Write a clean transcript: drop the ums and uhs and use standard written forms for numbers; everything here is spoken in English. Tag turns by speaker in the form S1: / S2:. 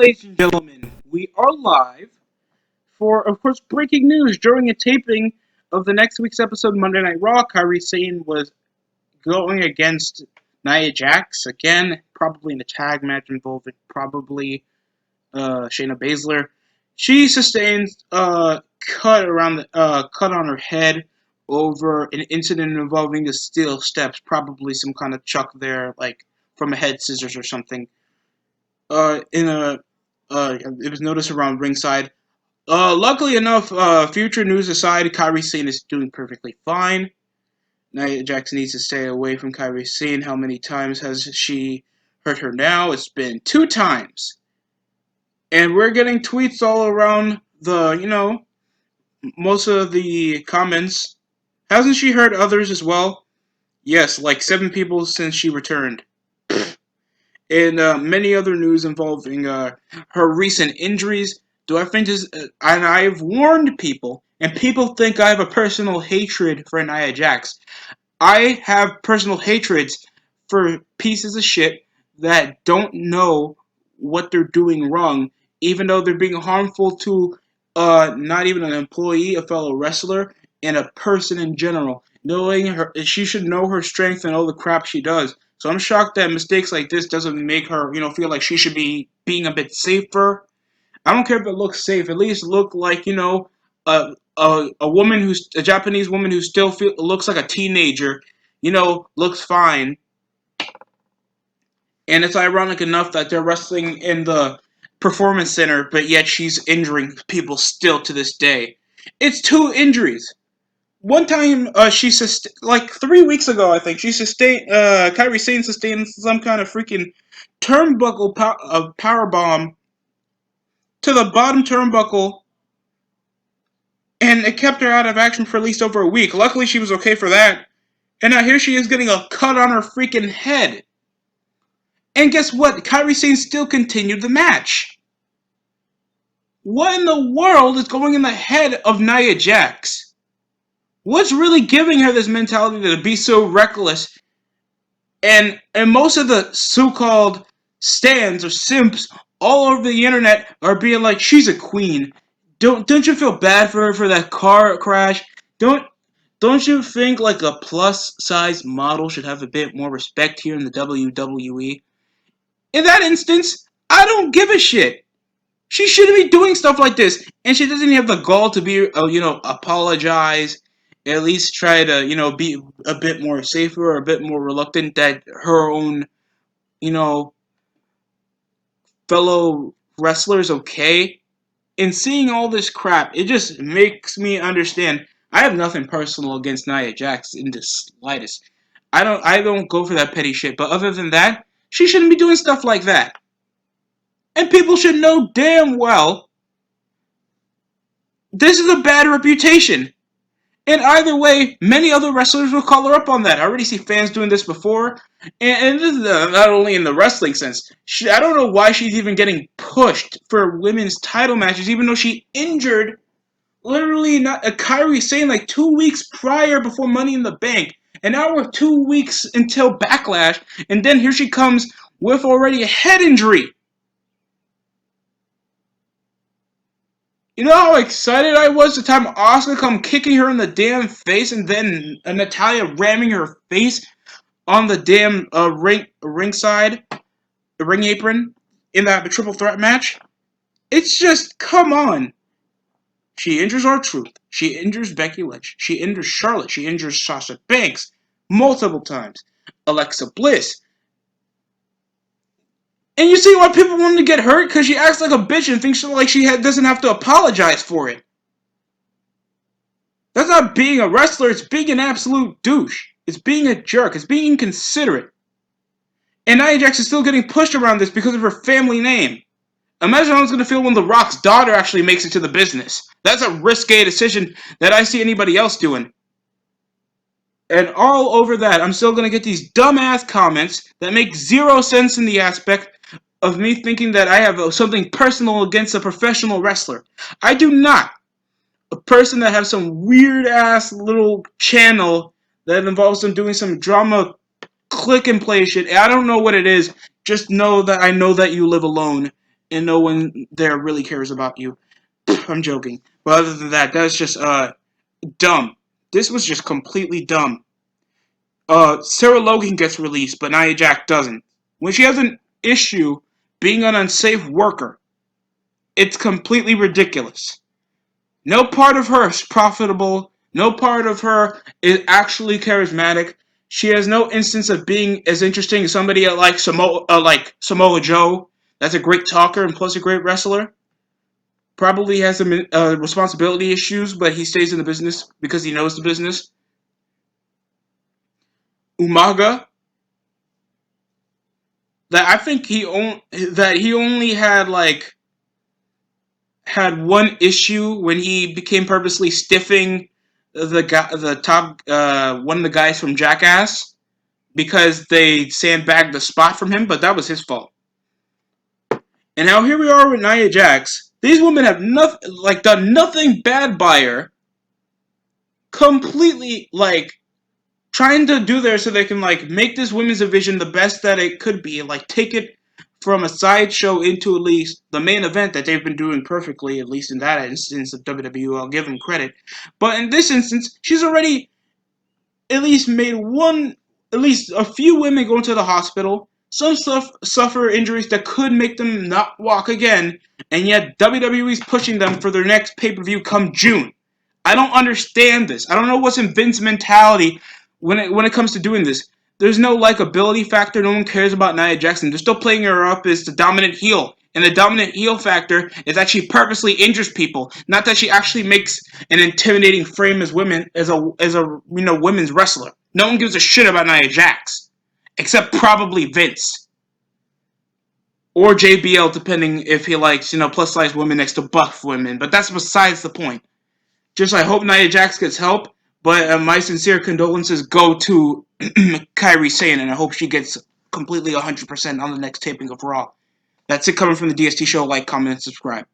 S1: ladies and gentlemen, we are live for, of course, breaking news during a taping of the next week's episode of Monday Night Raw. Kairi Sane was going against Nia Jax again, probably in a tag match involving probably Shayna Baszler. She sustained a cut on her head over an incident involving the steel steps, probably some kind of chuck there, like from a head scissors or something. It was noticed around ringside. Luckily enough, future news aside, Kairi Sane is doing perfectly fine. Nia Jax needs to stay away from Kairi Sane. How many times has she hurt her now? It's been 2 times. And we're getting tweets all around most of the comments. Hasn't she hurt others as well? Yes, like 7 people since she returned. And many other news involving her recent injuries. Do I think this? And I've warned people, and people think I have a personal hatred for Nia Jax. I have personal hatreds for pieces of shit that don't know what they're doing wrong, even though they're being harmful to not even an employee, a fellow wrestler, and a person in general. Knowing her, she should know her strength and all the crap she does. So I'm shocked that mistakes like this doesn't make her, feel like she should be being a bit safer. I don't care if it looks safe. At least look like, a woman a Japanese woman who still looks like a teenager, looks fine. And it's ironic enough that they're wrestling in the performance center, but yet she's injuring people still to this day. It's 2 injuries. One time, like 3 weeks ago, I think Kairi Sane sustained some kind of freaking turnbuckle power bomb to the bottom turnbuckle, and it kept her out of action for at least over a week. Luckily, she was okay for that. And now here she is getting a cut on her freaking head. And guess what? Kairi Sane still continued the match. What in the world is going in the head of Nia Jax? What's really giving her this mentality to be so reckless? And most of the so-called stans or simps all over the internet are being like, she's a queen. Don't you feel bad for her for that car crash? Don't you think like a plus size model should have a bit more respect here in the WWE? In that instance, I don't give a shit. She shouldn't be doing stuff like this, and she doesn't have the gall to be, apologize. At least try to, be a bit more safer or a bit more reluctant that her own, fellow wrestlers okay. And seeing all this crap, it just makes me understand. I have nothing personal against Nia Jax in the slightest. I don't go for that petty shit. But other than that, she shouldn't be doing stuff like that. And people should know damn well this is a bad reputation. And either way, many other wrestlers will call her up on that. I already see fans doing this before. And this is not only in the wrestling sense. I don't know why she's even getting pushed for women's title matches, even though she injured literally not a Kairi Sane like 2 weeks prior before Money in the Bank. And now we're 2 weeks until Backlash. And then here she comes with already a head injury. You know how excited I was the time Asuka come kicking her in the damn face and then Natalya ramming her face on the damn ringside, the ring apron in that triple threat match? It's just, come on. She injures R-Truth. She injures Becky Lynch. She injures Charlotte. She injures Sasha Banks multiple times. Alexa Bliss. And you see why people want to get hurt? Because she acts like a bitch and thinks like she doesn't have to apologize for it. That's not being a wrestler. It's being an absolute douche. It's being a jerk. It's being inconsiderate. And Nia Jax is still getting pushed around this because of her family name. Imagine how it's going to feel when The Rock's daughter actually makes it to the business. That's a risque decision that I see anybody else doing. And all over that, I'm still going to get these dumbass comments that make zero sense in the aspect of me thinking that I have something personal against a professional wrestler. I do not. A person that has some weird-ass little channel that involves them doing some drama click and play shit. I don't know what it is. Just know that I know that you live alone. and no one there really cares about you. I'm joking. But other than that, that's just dumb. This was just completely dumb. Sarah Logan gets released, but Nia Jax doesn't. When she has an issue being an unsafe worker, it's completely ridiculous. No part of her is profitable. No part of her is actually charismatic. She has no instance of being as interesting as somebody like Samoa Joe. That's a great talker and plus a great wrestler. Probably has some responsibility issues, but he stays in the business because he knows the business. Umaga, that I think he only had one issue when he became purposely stiffing the top one of the guys from Jackass because they sandbagged the spot from him, but that was his fault. And now here we are with Nia Jax. These women have done nothing bad by her. Completely trying to do there so they can make this women's division the best that it could be, take it from a sideshow into at least the main event that they've been doing perfectly, at least in that instance of WWE. I'll give them credit, but in this instance, she's already at least made at least a few women go into the hospital. Some suffer injuries that could make them not walk again, and yet WWE's pushing them for their next pay-per-view come June. I don't understand this. I don't know what's in Vince's mentality when it comes to doing this. There's no likability factor. No one cares about Nia Jackson. They're still playing her up as the dominant heel. And the dominant heel factor is that she purposely injures people, not that she actually makes an intimidating frame as a women's wrestler. No one gives a shit about Nia Jax, except probably Vince or JBL, depending if he likes plus size women next to buff women. But that's besides the point. Just I hope Nia Jax gets help, but my sincere condolences go to Kairi Sane, and I hope she gets completely 100% on the next taping of Raw. That's it coming from the DST show. Like, comment, and subscribe.